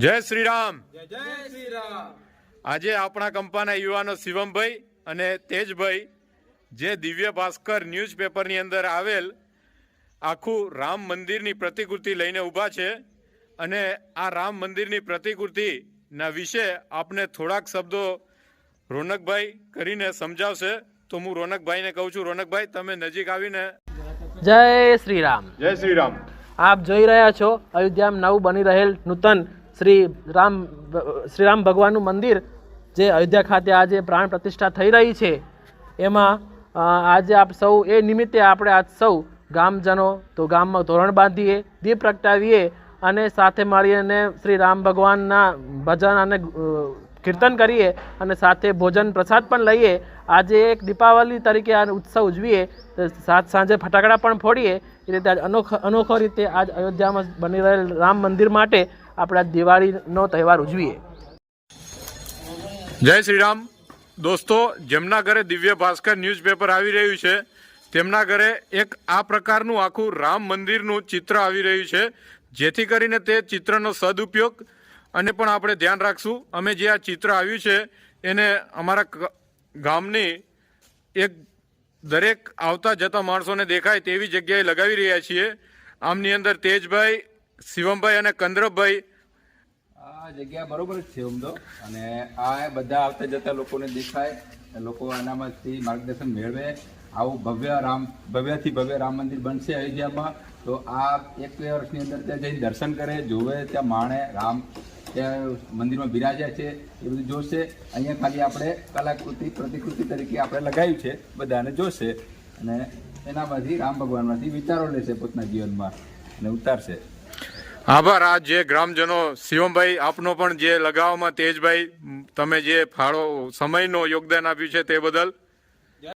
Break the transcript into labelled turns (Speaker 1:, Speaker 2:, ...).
Speaker 1: જય શ્રી રામ।
Speaker 2: જય શ્રી રામ।
Speaker 1: આજે આપણા કંપાના યુવાનો શિવમભાઈ અને તેજભાઈ જે દિવ્ય ભાસ્કર ન્યૂઝપેપરની અંદર આવેલ આખું રામ મંદિરની પ્રતિકૃતિ લઈને ઊભા છે અને આ રામ મંદિરની પ્રતિકૃતિના વિશે આપને થોડાક શબ્દો રોનકભાઈ કરીને સમજાવશે। તો હું રોનકભાઈને કહું છું, રોનકભાઈ તમે નજીક આવીને।
Speaker 3: જય શ્રી રામ।
Speaker 1: જય શ્રી રામ।
Speaker 3: આપ જોઈ રહ્યા છો અયોધ્યામાં નવું બની રહેલ નૂતન શ્રી રામ ભગવાનનું મંદિર જે અયોધ્યા ખાતે આજે પ્રાણ પ્રતિષ્ઠા થઈ રહી છે। એમાં આજે આપ સૌ એ નિમિત્તે આપણે આજ સૌ ગામજનો તો ગામમાં તોરણ બાંધીએ, દીપ પ્રગટાવીએ અને સાથે મળીને શ્રી રામ ભગવાનના ભજન અને કીર્તન કરીએ અને સાથે ભોજન પ્રસાદ પણ લઈએ। આજે એક દીપાવલી તરીકે આ ઉત્સવ ઉજવીએ, સાંજે ફટાકડા પણ ફોડીએ। એ રીતે આજ અનોખો રીતે આજ અયોધ્યામાં બની રહેલ રામ મંદિર માટે આપણે આજ દિવાળીનો તહેવાર ઉજવીએ।
Speaker 1: જય શ્રી રામ। દોસ્તો, જેમના ઘરે દિવ્ય ભાસ્કર ન્યૂઝપેપર આવી રહ્યું છે તેમના ઘરે એક આ પ્રકારનું આખું રામ મંદિરનું ચિત્ર આવી રહ્યું છે, જેથી કરીને તે ચિત્રનો સદુપયોગ અને પણ આપણે ધ્યાન રાખશું। અમે જે આ ચિત્ર આવ્યું છે એને અમારા ગામની એક દરેક આવતા જતા માણસોને દેખાય તેવી જગ્યાએ લગાવી રહ્યા છીએ। આમની અંદર તેજભાઈ, શિવમભાઈ અને કંદરપભાઈ
Speaker 2: આ જગ્યા બરોબર જ છે આમ તો, અને આ બધા આવતા જતા લોકોને દેખાય, લોકો આનામાંથી માર્ગદર્શન મેળવે। આવું ભવ્યથી ભવ્ય રામ મંદિર બનશે અયોધ્યામાં, તો આ એક વર્ષની અંદર ત્યાં જઈને દર્શન કરે, જોવે, ત્યાં માણે, રામ ત્યાં મંદિરમાં બિરાજ્યા છે એ બધું જોશે। અહીંયા ખાલી આપણે કલાકૃતિ પ્રતિકૃતિ તરીકે આપણે લગાવ્યું છે, બધાને જોશે અને એનામાંથી રામ ભગવાનમાંથી વિચારો લેશે પોતાના જીવનમાં અને ઉતારશે।
Speaker 1: આભાર। આ જે ગ્રામજનો, શિવમભાઈ આપનો પણ જે લગાવવામાં, તેજભાઈ તમે જે ફાળો સમયનો યોગદાન આપ્યું છે તે બદલ